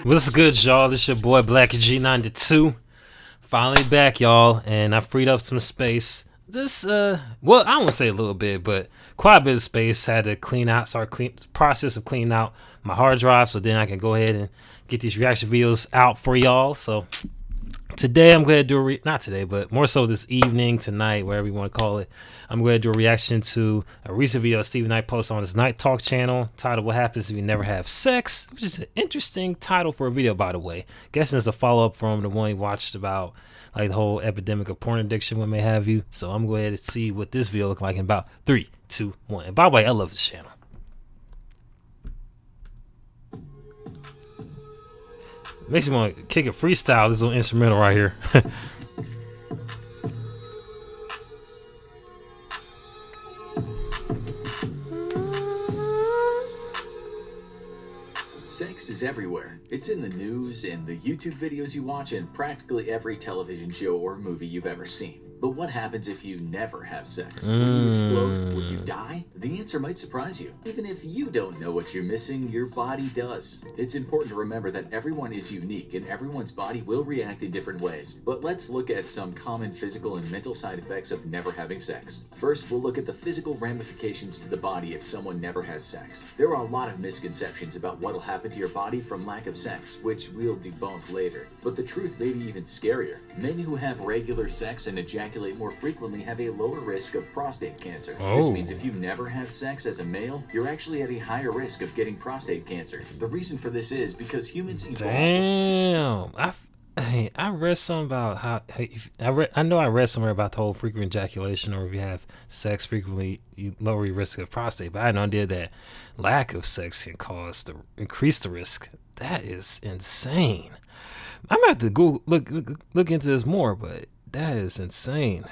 What's good, y'all? This your boy Black G92. Finally back, y'all, and I freed up some space. Just well, I won't say a little bit, but quite a bit of space. Had to process of cleaning out my hard drive, so then I can go ahead and get these reaction videos out for y'all. So today I'm going to do not today, but more so this evening, tonight, whatever you want to call it. I'm going to do a reaction to a recent video Stevie Knight posted on his Night Talk channel titled "What Happens If You Never Have Sex," which is an interesting title for a video, by the way. Guessing it's a follow-up from the one he watched about like the whole epidemic of porn addiction, what may have you. So I'm going to go ahead and see what this video look like in about 3, 2, 1. And by the way, I love this channel. Makes me want to kick a freestyle, this little instrumental right here. Sex is everywhere. It's in the news, in the YouTube videos you watch, and practically every television show or movie you've ever seen. But what happens if you never have sex? Will you explode? Will you die? The answer might surprise you. Even if you don't know what you're missing, your body does. It's important to remember that everyone is unique and everyone's body will react in different ways. But let's look at some common physical and mental side effects of never having sex. First, we'll look at the physical ramifications to the body if someone never has sex. There are a lot of misconceptions about what'll happen to your body from lack of sex, which we'll debunk later. But the truth may be even scarier. Men who have regular sex and ejaculate more frequently have a lower risk of prostate cancer. This means if you never have sex as a male, you're actually at a higher risk of getting prostate cancer. The reason for this is because humans evolve. Damn, I read something about how I know I read somewhere about the whole frequent ejaculation, or if you have sex frequently, you lower your risk of prostate. But I had no idea that lack of sex can increase the risk. That is insane. I'm gonna have to go look into this more, but that is insane.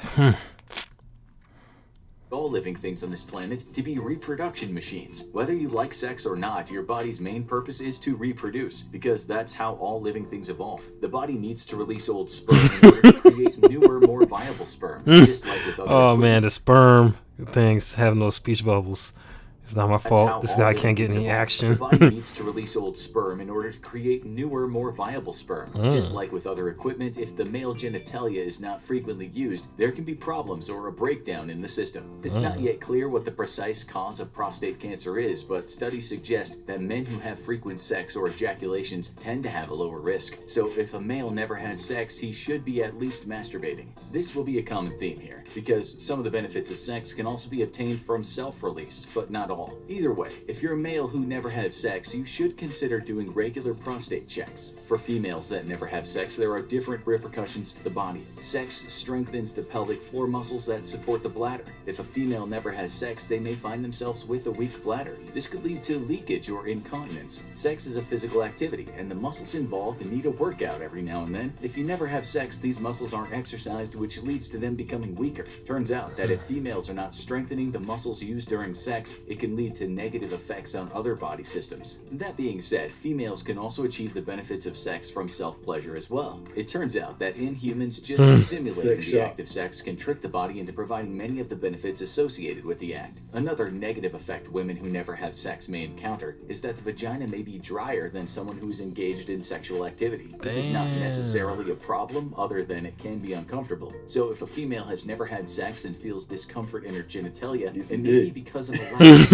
All living things on this planet to be reproduction machines. Whether you like sex or not, your body's main purpose is to reproduce, because that's how all living things evolve. The body needs to release old sperm in order to create newer, more viable sperm. Just like with other man, the sperm things have no speech bubbles. It's not my fault. This guy can't get any action. The body needs to release old sperm in order to create newer, more viable sperm. Just like with other equipment, if the male genitalia is not frequently used, there can be problems or a breakdown in the system. It's not yet clear what the precise cause of prostate cancer is, but studies suggest that men who have frequent sex or ejaculations tend to have a lower risk. So if a male never has sex, he should be at least masturbating. This will be a common theme here, because some of the benefits of sex can also be obtained from self-release, but not all. Either way, if you're a male who never has sex, you should consider doing regular prostate checks. For females that never have sex, there are different repercussions to the body. Sex strengthens the pelvic floor muscles that support the bladder. If a female never has sex, they may find themselves with a weak bladder. This could lead to leakage or incontinence. Sex is a physical activity, and the muscles involved need a workout every now and then. If you never have sex, these muscles aren't exercised, which leads to them becoming weaker. Turns out that if females are not strengthening the muscles used during sex, it can lead to negative effects on other body systems. That being said, females can also achieve the benefits of sex from self-pleasure as well. It turns out that in humans, just simulating the act of sex can trick the body into providing many of the benefits associated with the act. Another negative effect women who never have sex may encounter is that the vagina may be drier than someone who is engaged in sexual activity. This is not necessarily a problem, other than it can be uncomfortable. So if a female has never had sex and feels discomfort in her genitalia, it may be because of a lack of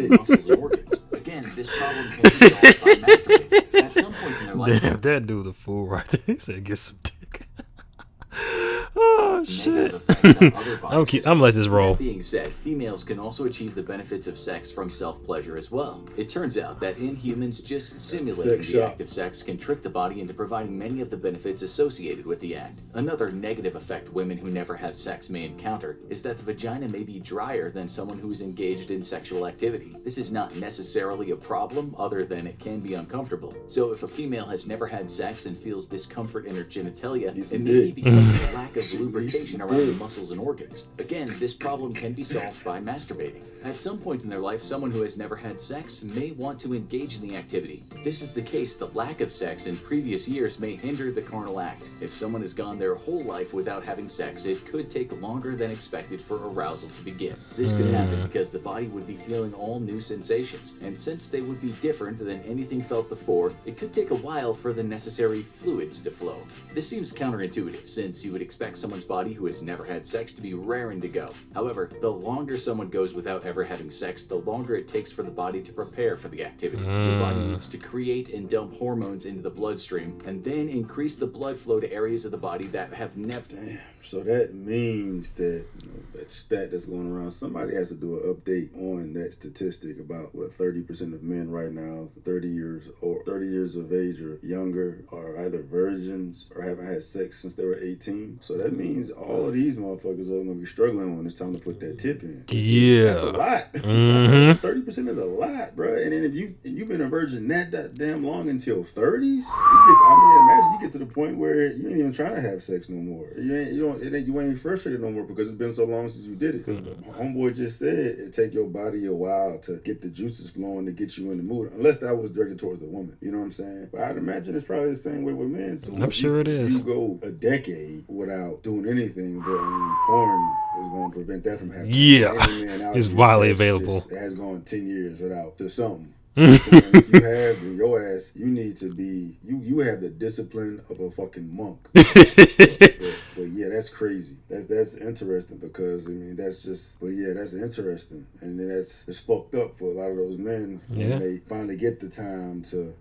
muscles and organs. Again, this problem can be solved by masturbating. At some point in their life, damn, that dude a fool right there. He said get some dick. Oh shit. I'm gonna let this roll. That being said, females can also achieve the benefits of sex from self-pleasure as well. It turns out that in humans, just simulating the act of sex can trick the body into providing many of the benefits associated with the act. Another negative effect women who never have sex may encounter is that the vagina may be drier than someone who is engaged in sexual activity. This is not necessarily a problem, other than it can be uncomfortable. So if a female has never had sex and feels discomfort in her genitalia, it may be because of a lack of lubrication lubrication around the muscles and organs. Again, this problem can be solved by masturbating. At some point in their life, someone who has never had sex may want to engage in the activity. If this is the case, the lack of sex in previous years may hinder the carnal act. If someone has gone their whole life without having sex, it could take longer than expected for arousal to begin. This could happen because the body would be feeling all new sensations, and since they would be different than anything felt before, it could take a while for the necessary fluids to flow. This seems counterintuitive, since you would expect someone's body who has never had sex to be raring to go. However, the longer someone goes without ever having sex, the longer it takes for the body to prepare for the activity. Your body needs to create and dump hormones into the bloodstream, and then increase the blood flow to areas of the body that have never... Damn. So that means that, that stat that's going around, somebody has to do an update on that statistic about what 30% of men right now, 30 years of age or younger, are either virgins or haven't had sex since they were 18. So that means all of these motherfuckers are going to be struggling when it's time to put that tip in. Yeah, that's a lot. 30% is a lot, bro. And then if you've been a virgin that damn long until 30s, imagine you get to the point where you ain't even trying to have sex no more. You ain't frustrated no more because it's been so long since you did it. Because homeboy just said it take your body a while to get the juices flowing to get you in the mood, unless that was directed towards the woman. You know what I'm saying? But I'd imagine it's probably the same way with men. So I'm sure it is. You go a decade without doing anything, but porn is going to prevent that from happening. Yeah, it's widely available. It has gone 10 years without something. If you have in your ass, you need to be you have the discipline of a fucking monk. but yeah, that's crazy. That's interesting because that's interesting, and then it's fucked up for a lot of those men when they finally get the time to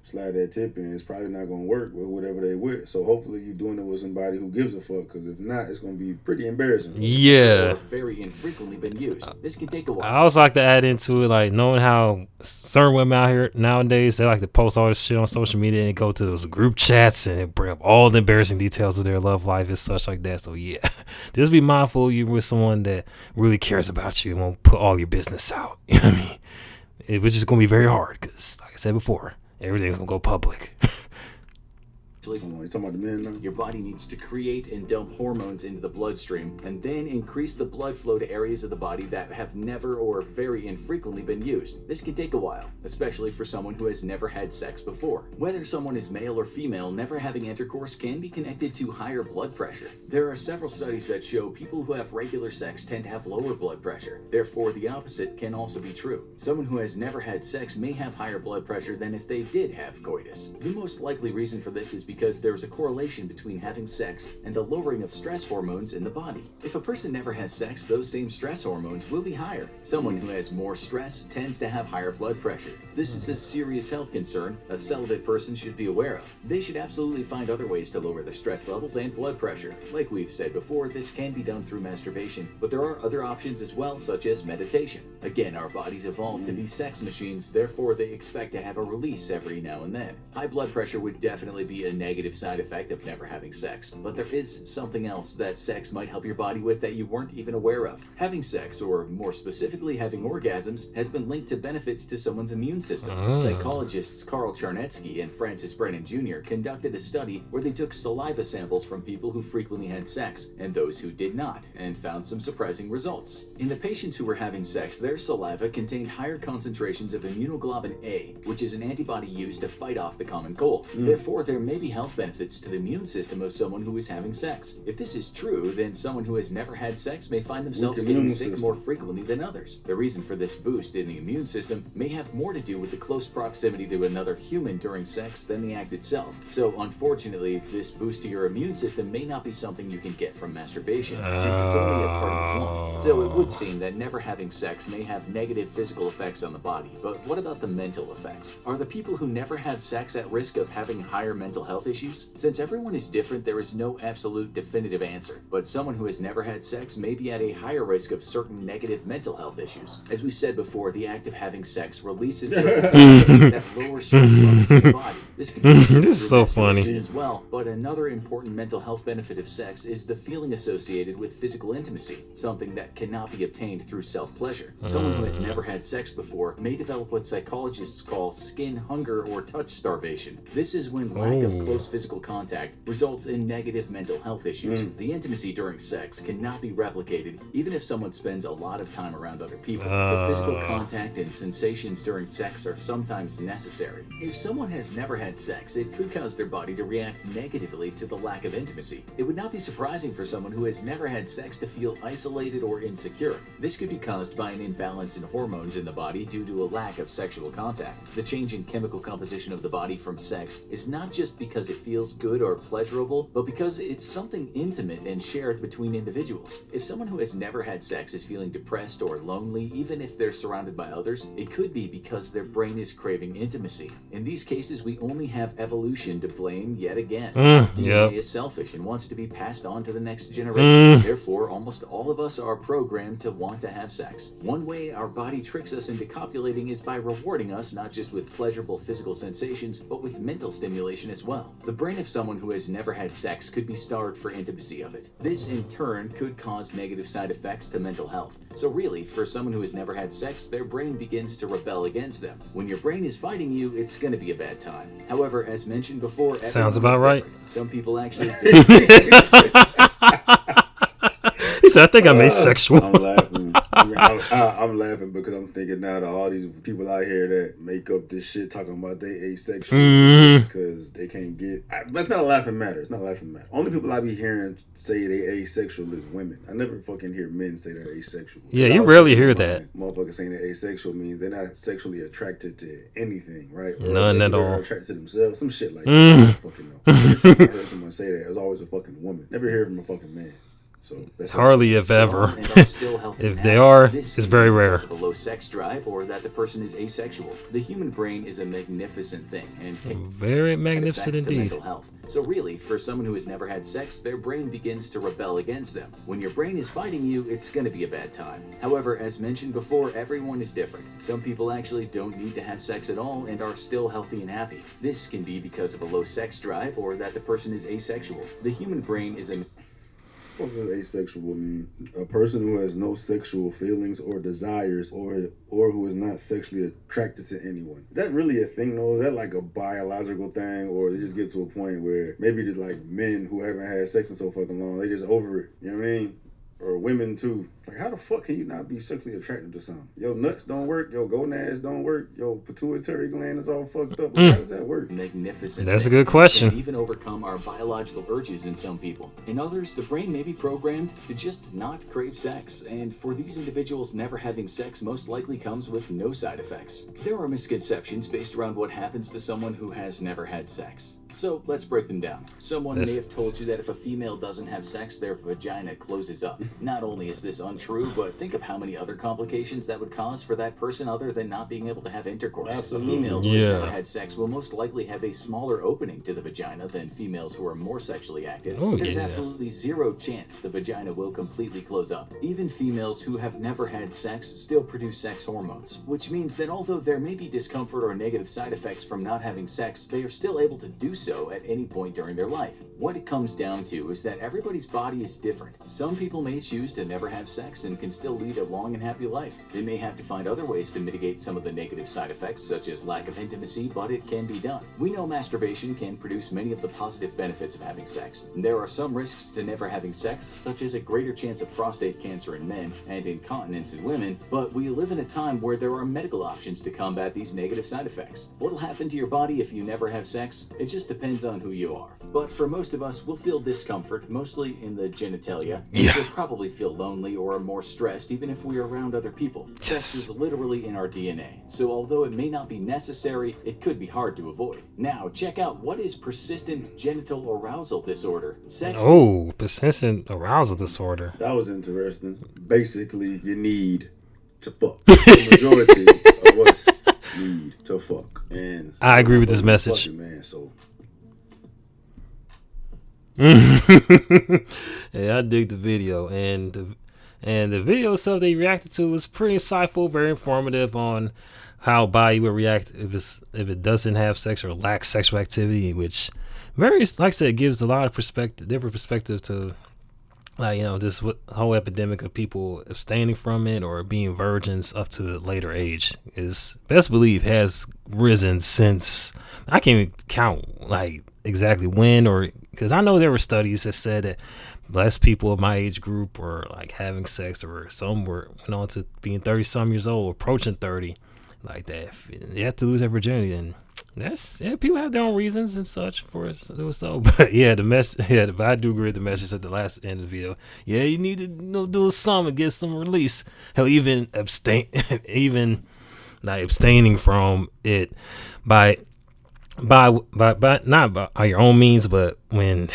slide that tip in. It's probably not gonna work with whatever they with. So hopefully you're doing it with somebody who gives a fuck, because if not, it's gonna be pretty embarrassing. Yeah. Very infrequently been used. This can take a while. I also like to add into it, like, knowing how certain women out here nowadays, they like to post all this shit on social media and go to those group chats and bring up all the embarrassing details of their love life and such like that. So yeah, just be mindful you're with someone that really cares about you and won't put all your business out. You know what I mean? Which is going to be very hard because, like I said before, everything's going to go public. You talking about the men now? Your body needs to create and dump hormones into the bloodstream, and then increase the blood flow to areas of the body that have never or very infrequently been used. This can take a while, especially for someone who has never had sex before. Whether someone is male or female, never having intercourse can be connected to higher blood pressure. There are several studies that show people who have regular sex tend to have lower blood pressure. Therefore, the opposite can also be true. Someone who has never had sex may have higher blood pressure than if they did have coitus. The most likely reason for this is because there is a correlation between having sex and the lowering of stress hormones in the body. If a person never has sex, those same stress hormones will be higher. Someone who has more stress tends to have higher blood pressure. This is a serious health concern a celibate person should be aware of. They should absolutely find other ways to lower their stress levels and blood pressure. Like we've said before, this can be done through masturbation, but there are other options as well, such as meditation. Again, our bodies evolved to be sex machines, therefore they expect to have a release every now and then. High blood pressure would definitely be a negative side effect of never having sex, but there is something else that sex might help your body with that you weren't even aware of. Having sex, or more specifically having orgasms, has been linked to benefits to someone's immune system. Psychologists Carl Charnetsky and Francis Brennan Jr. conducted a study where they took saliva samples from people who frequently had sex and those who did not, and found some surprising results. In the patients who were having sex, their saliva contained higher concentrations of immunoglobulin A, which is an antibody used to fight off the common cold. Therefore, there may be health benefits to the immune system of someone who is having sex. If this is true, then someone who has never had sex may find themselves getting sick more frequently than others. The reason for this boost in the immune system may have more to do with the close proximity to another human during sex than the act itself. So unfortunately, this boost to your immune system may not be something you can get from masturbation, since it's only a part of one. So it would seem that never having sex may have negative physical effects on the body, but what about the mental effects? Are the people who never have sex at risk of having higher mental health issues? Since everyone is different, there is no absolute definitive answer, but someone who has never had sex may be at a higher risk of certain negative mental health issues. As we said before, the act of having sex releases that lower stress levels in the body. This can be This is so funny. as well, but another important mental health benefit of sex is the feeling associated with physical intimacy, something that cannot be obtained through self-pleasure. Someone who has never had sex before may develop what psychologists call skin hunger or touch starvation. This is when lack of close physical contact results in negative mental health issues. The intimacy during sex cannot be replicated even if someone spends a lot of time around other people. The physical contact and sensations during sex are sometimes necessary. If someone has never had sex, it could cause their body to react negatively to the lack of intimacy. It would not be surprising for someone who has never had sex to feel isolated or insecure. This could be caused by an imbalance in hormones in the body due to a lack of sexual contact. The change in chemical composition of the body from sex is not just because it feels good or pleasurable, but because it's something intimate and shared between individuals. If someone who has never had sex is feeling depressed or lonely, even if they're surrounded by others, it could be because their brain is craving intimacy. In these cases, we only have evolution to blame yet again. DNA is selfish and wants to be passed on to the next generation. Therefore, almost all of us are programmed to want to have sex. One way our body tricks us into copulating is by rewarding us not just with pleasurable physical sensations, but with mental stimulation as well. The brain of someone who has never had sex could be starved for intimacy of it. This, in turn, could cause negative side effects to mental health. So really, for someone who has never had sex, their brain begins to rebel against them. When your brain is fighting you, it's going to be a bad time. However, as mentioned before, Sounds about right. Some people actually He said, I think I'm asexual. I'm laughing. I'm laughing because I'm thinking now to all these people out here that make up this shit talking about they asexual because they can't get. But it's not a laughing matter. It's not a laughing matter. Only people I be hearing say they asexual is women. I never fucking hear men say they're asexual. Yeah, you rarely hear that. Motherfuckers saying they're asexual means they're not sexually attracted to anything, right? Or none at all. They're attracted to themselves. Some shit like that. I don't fucking know. Every time I heard someone say that, it was always a fucking woman. Never hear from a fucking man. So that's hardly if ever. If they are, it's very rare. Of a low sex drive or that the person is asexual. The human brain is a magnificent thing and can very magnificent indeed. Mental health. So really, for someone who has never had sex, their brain begins to rebel against them. When your brain is fighting you, it's going to be a bad time. However, as mentioned before, everyone is different. Some people actually don't need to have sex at all and are still healthy and happy. This can be because of a low sex drive or that the person is asexual. The human brain is a What does asexual mean? A person who has no sexual feelings or desires or who is not sexually attracted to anyone. Is that really a thing though? Is that like a biological thing, or they just get to a point where maybe just like men who haven't had sex in so fucking long, they just over it, you know what I mean? Or women too. Like, how the fuck can you not be sexually attracted to something? Your nuts don't work, your gonads don't work, your pituitary gland is all fucked up. Like, how does that work? Magnificent. That's a good question. Even overcome our biological urges in some people. In others, the brain may be programmed to just not crave sex, and for these individuals, never having sex most likely comes with no side effects. There are misconceptions based around what happens to someone who has never had sex. So let's break them down. Someone may have told you that if a female doesn't have sex, their vagina closes up. Not only is this untrue, but think of how many other complications that would cause for that person other than not being able to have intercourse. Absolutely. A female who has never had sex will most likely have a smaller opening to the vagina than females who are more sexually active. There's absolutely zero chance the vagina will completely close up. Even females who have never had sex still produce sex hormones, which means that although there may be discomfort or negative side effects from not having sex, they are still able to do so at any point during their life. What it comes down to is that everybody's body is different. Some people may choose to never have sex and can still lead a long and happy life. They may have to find other ways to mitigate some of the negative side effects, such as lack of intimacy, but it can be done. We know masturbation can produce many of the positive benefits of having sex. There are some risks to never having sex, such as a greater chance of prostate cancer in men and incontinence in women, but we live in a time where there are medical options to combat these negative side effects. What'll happen to your body if you never have sex? It just depends on who you are. But for most of us, we'll feel discomfort, mostly in the genitalia. We'll probably feel lonely or are more stressed even if we're around other people. Sex is literally in our DNA. So although it may not be necessary, it could be hard to avoid. Now, check out what is persistent genital arousal disorder. Persistent arousal disorder. That was interesting. Basically, you need to fuck. The majority of us need to fuck. And I agree with this message. Fucking, man, so. Yeah, I dig the video, and And the video itself they reacted to was pretty insightful, very informative on how a body would react if it doesn't have sex or lacks sexual activity, which very, like I said, gives a lot of different perspective to, like, just what whole epidemic of people abstaining from it or being virgins up to a later age is best believe has risen since, I can't even count like exactly when, or because I know there were studies that said that less people of my age group were like having sex, or some went on to being 30 some years old, approaching 30, like that. You have to lose their virginity, and people have their own reasons and such for it. So, but yeah, but I do agree with the message at the last end of the video. Yeah, you need to do something, get some release. Hell, even even like abstaining from it by not by your own means, but when.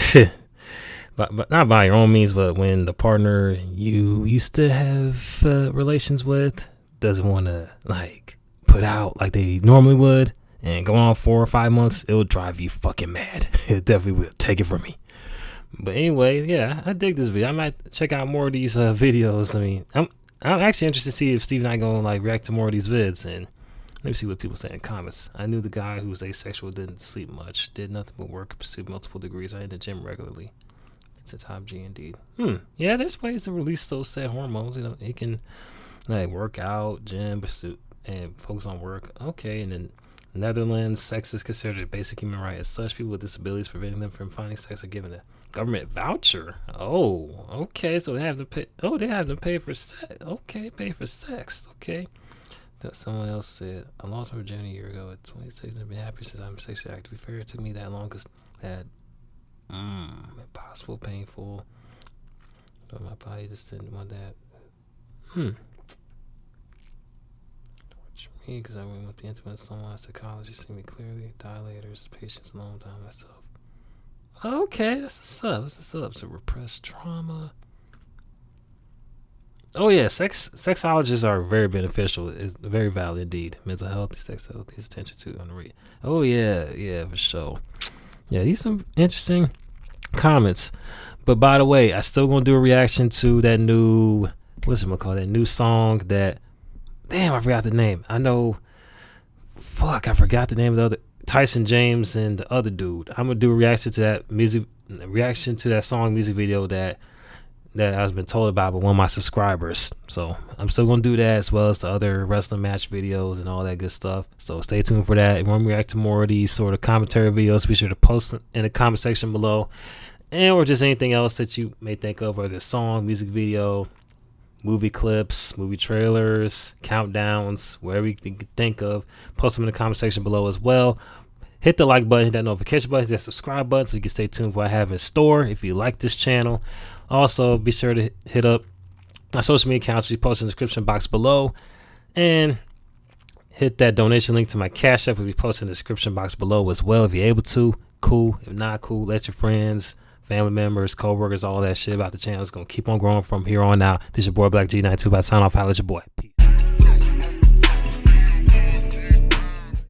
But not by your own means, but when the partner you used to have relations with doesn't want to like put out like they normally would and go on 4 or 5 months, it'll drive you fucking mad. It definitely will. Take it from me. But anyway, yeah, I dig this video. I might check out more of these videos. I mean, I'm actually interested to see if Steve and I gonna like react to more of these vids, and let me see what people say in comments. I knew the guy who was asexual, didn't sleep much, did nothing but work, pursued multiple degrees. I hit the gym regularly. It's a top G indeed. Yeah, there's ways to release those said hormones. It can like work out, gym, pursue, and focus on work. Okay, and then Netherlands, sex is considered a basic human right. As such, people with disabilities, preventing them from finding sex, are given a government voucher. Oh, okay. So they have to pay. Oh, they have to pay for sex. Okay, pay for sex. Okay. Someone else said, I lost my virginity a year ago at 26. I've been happy since I'm sexually active. Fair, it took me that long because that. Impossible, painful, but my body just didn't want that. Torture me because I went with the intimate someone. Psychology see me clearly. Dilators, patience, long time myself. Okay, that's a sub. That's a sub. So repressed trauma. Oh yeah, sexologists are very beneficial. It's very valid indeed. Mental health, sex health, his attention to unread. Oh yeah, for sure. Yeah, these some interesting comments. But by the way, I still gonna do a reaction to that new, that new song that, damn, I forgot the name. I forgot the name of the other, Tyson James and the other dude. I'm gonna do a reaction to that song music video that I've been told about by one of my subscribers. So I'm still gonna do that, as well as the other wrestling match videos and all that good stuff. So stay tuned for that. If you want me to react to more of these sort of commentary videos, be sure to post in the comment section below, or just anything else that you may think of, whether it's song, music video, movie clips, movie trailers, countdowns, wherever you can think of. Post them in the comment section below as well. Hit the like button, hit that notification button, hit that subscribe button so you can stay tuned for what I have in store if you like this channel. Also, be sure to hit up my social media accounts, which you post in the description box below, and hit that donation link to my Cash App, which we post in the description box below as well. If you're able to, cool. If not, cool. Let your friends, family members, co-workers, all that shit about the channel. It's going to keep on growing from here on out. This is your boy Black G92. By sign off, holla at your boy. Peace.